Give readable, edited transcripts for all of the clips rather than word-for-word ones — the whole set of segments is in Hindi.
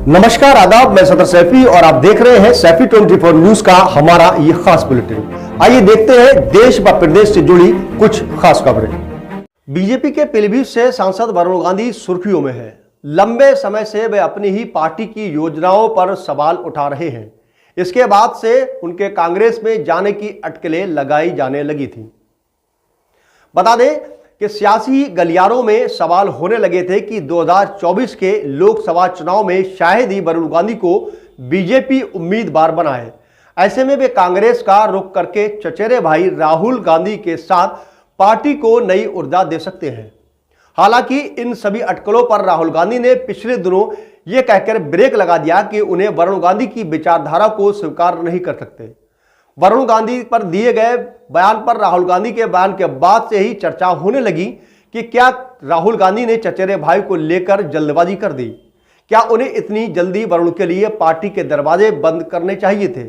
नमस्कार, आदाब। मैं सदर सैफी और आप देख रहे हैं सैफी 24 न्यूज का हमारा ये खास बुलेटिन। आइए देखते हैं देश व प्रदेश से जुड़ी कुछ खास खबरें। बीजेपी के पीलीभीत से सांसद वरुण गांधी सुर्खियों में है। लंबे समय से वे अपनी ही पार्टी की योजनाओं पर सवाल उठा रहे हैं। इसके बाद से उनके कांग्रेस में जाने की अटकलें लगाई जाने लगी थी। बता दें कि सियासी गलियारों में सवाल होने लगे थे कि 2024 के लोकसभा चुनाव में शायद ही वरुण गांधी को बीजेपी उम्मीदवार बनाए। ऐसे में वे कांग्रेस का रुख करके चचेरे भाई राहुल गांधी के साथ पार्टी को नई ऊर्जा दे सकते हैं। हालांकि इन सभी अटकलों पर राहुल गांधी ने पिछले दिनों यह कहकर ब्रेक लगा दिया कि उन्हें वरुण गांधी की विचारधारा को स्वीकार नहीं कर सकते। वरुण गांधी पर दिए गए बयान पर राहुल गांधी के बयान के बाद से ही चर्चा होने लगी कि क्या राहुल गांधी ने चचेरे भाई को लेकर जल्दबाजी कर दी। क्या उन्हें इतनी जल्दी वरुण के लिए पार्टी के दरवाजे बंद करने चाहिए थे।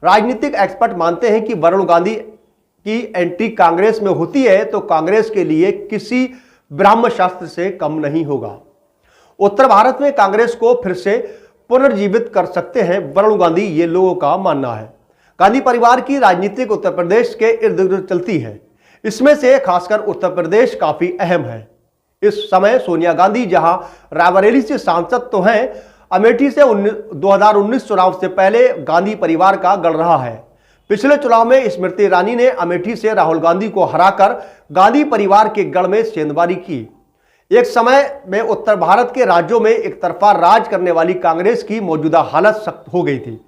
राजनीतिक एक्सपर्ट मानते हैं कि वरुण गांधी की एंट्री कांग्रेस में होती है तो कांग्रेस के लिए किसी ब्रह्म शास्त्र से कम नहीं होगा। उत्तर भारत में कांग्रेस को फिर से पुनर्जीवित कर सकते हैं वरुण गांधी, ये लोगों का मानना है। गांधी परिवार की राजनीतिक उत्तर प्रदेश के इर्द गिर्द चलती है। इसमें से खासकर उत्तर प्रदेश काफी अहम है। इस समय सोनिया गांधी जहां रायबरेली से सांसद तो हैं, अमेठी से 2019 चुनाव से पहले गांधी परिवार का गढ़ रहा है। पिछले चुनाव में स्मृति ईरानी ने अमेठी से राहुल गांधी को हराकर गांधी परिवार के गढ़ में सेंधमारी की। एक समय में उत्तर भारत के राज्यों में एक तरफा राज करने वाली कांग्रेस की मौजूदा हालत सख्त हो गई थी।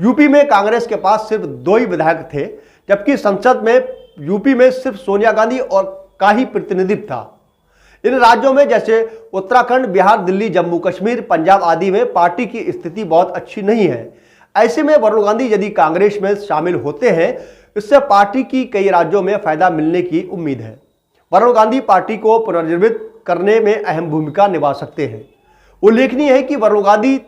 यूपी में कांग्रेस के पास सिर्फ 2 ही विधायक थे, जबकि संसद में यूपी में सिर्फ सोनिया गांधी और का ही प्रतिनिधित्व था। इन राज्यों में जैसे उत्तराखंड, बिहार, दिल्ली, जम्मू कश्मीर, पंजाब आदि में पार्टी की स्थिति बहुत अच्छी नहीं है। ऐसे में वरुण गांधी यदि कांग्रेस में शामिल होते हैं, इससे पार्टी की कई राज्यों में फायदा मिलने की उम्मीद है। वरुण गांधी पार्टी को पुनर्जीवित करने में अहम भूमिका निभा सकते हैं। उल्लेखनीय है कि वरुण गांधी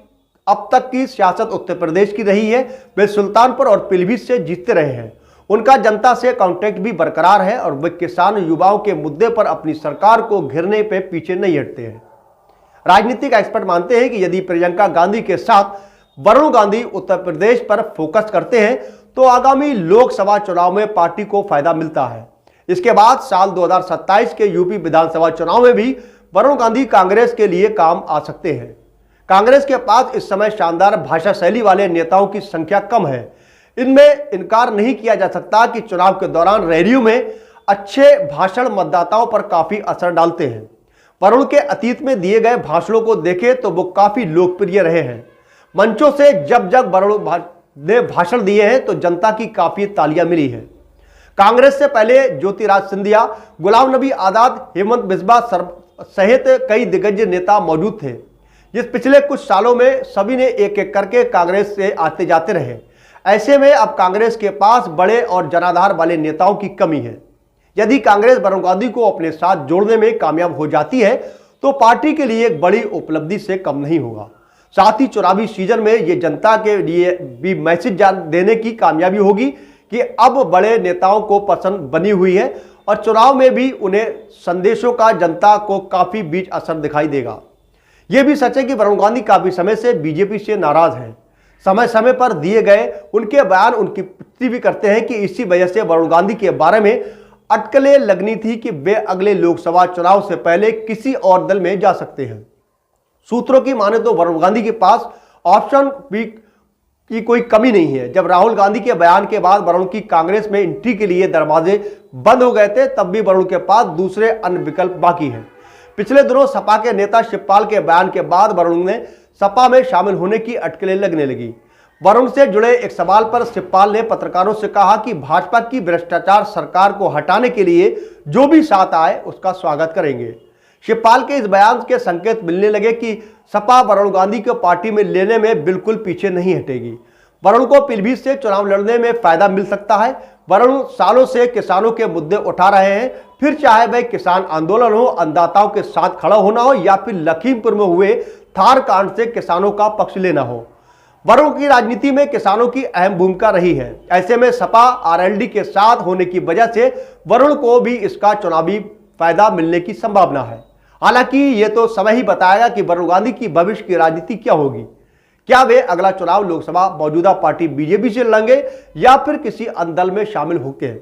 अब तक की सियासत उत्तर प्रदेश की रही है। वे सुल्तानपुर और पीलीभीत से जीतते रहे हैं। उनका जनता से कांटेक्ट भी बरकरार है और वे किसान युवाओं के मुद्दे पर अपनी सरकार को घेरने पे पीछे नहीं हटते हैं। राजनीतिक एक्सपर्ट मानते हैं कि यदि प्रियंका गांधी के साथ वरुण गांधी उत्तर प्रदेश पर फोकस करते हैं तो आगामी लोकसभा चुनाव में पार्टी को फायदा मिलता है। इसके बाद साल 2027 के यूपी विधानसभा चुनाव में भी वरुण गांधी कांग्रेस के लिए काम आ सकते हैं। कांग्रेस के पास इस समय शानदार भाषा शैली वाले नेताओं की संख्या कम है। इनमें इनकार नहीं किया जा सकता कि चुनाव के दौरान रैलियों में अच्छे भाषण मतदाताओं पर काफी असर डालते हैं। वरुण के अतीत में दिए गए भाषणों को देखें तो वो काफी लोकप्रिय रहे हैं। मंचों से जब जब वरुण ने भाषण दिए हैं तो जनता की काफी तालियां मिली है। कांग्रेस से पहले ज्योतिराज सिंधिया, गुलाम नबी आजाद, हेमंत बिस्वा सहित कई दिग्गज नेता मौजूद थे, जिस पिछले कुछ सालों में सभी ने एक एक करके कांग्रेस से आते जाते रहे। ऐसे में अब कांग्रेस के पास बड़े और जनाधार वाले नेताओं की कमी है। यदि कांग्रेस वरुण गांधी को अपने साथ जोड़ने में कामयाब हो जाती है तो पार्टी के लिए एक बड़ी उपलब्धि से कम नहीं होगा। साथ ही चुनावी सीजन में ये जनता के लिए भी मैसेज देने की कामयाबी होगी कि अब बड़े नेताओं को पसंद बनी हुई है और चुनाव में भी उन्हें संदेशों का जनता को काफी बीच असर दिखाई देगा। यह भी सच है कि वरुण गांधी काफी समय से बीजेपी से नाराज हैं। समय समय पर दिए गए उनके बयान उनकी पुष्टि भी करते हैं कि इसी वजह से वरुण गांधी के बारे में अटकलें लगनी थी कि वे अगले लोकसभा चुनाव से पहले किसी और दल में जा सकते हैं। सूत्रों की माने तो वरुण गांधी के पास ऑप्शन भी की कोई कमी नहीं है। जब राहुल गांधी के बयान के बाद वरुण की कांग्रेस में एंट्री के लिए दरवाजे बंद हो गए थे, तब भी वरुण के पास दूसरे अन्य विकल्प बाकी हैं। पिछले दिनों सपा के नेता शिवपाल के बयान के बाद वरुण ने सपा में शामिल होने की अटकलें लगने लगी। वरुण से जुड़े एक सवाल पर शिवपाल ने पत्रकारों से कहा कि भाजपा की भ्रष्टाचार सरकार को हटाने के लिए जो भी साथ आए उसका स्वागत करेंगे। शिवपाल के इस बयान के संकेत मिलने लगे कि सपा वरुण गांधी को पार्टी में लेने में बिल्कुल पीछे नहीं हटेगी। वरुण को पीलीभीत से चुनाव लड़ने में फायदा मिल सकता है। वरुण सालों से किसानों के मुद्दे उठा रहे हैं, फिर चाहे वह किसान आंदोलन हो, अन्नदाताओं के साथ खड़ा होना हो या फिर लखीमपुर में हुए थार कांड से किसानों का पक्ष लेना हो। वरुण की राजनीति में किसानों की अहम भूमिका रही है। ऐसे में सपा आरएलडी के साथ होने की वजह से वरुण को भी इसका चुनावी फायदा मिलने की संभावना है। हालांकि यह तो समय ही बताएगा कि वरुण गांधी की भविष्य की राजनीति क्या होगी। क्या वे अगला चुनाव लोकसभा मौजूदा पार्टी बीजेपी से लड़ेंगे या फिर किसी अन्य दल में शामिल होंगे।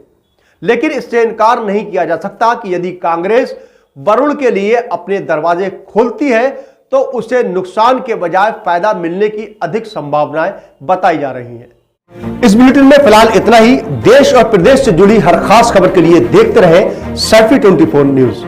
लेकिन इससे इनकार नहीं किया जा सकता कि यदि कांग्रेस वरुण के लिए अपने दरवाजे खोलती है तो उसे नुकसान के बजाय फायदा मिलने की अधिक संभावनाएं बताई जा रही हैं। इस बुलेटिन में फिलहाल इतना ही। देश और प्रदेश से जुड़ी हर खास खबर के लिए देखते रहें सैफी 24 न्यूज।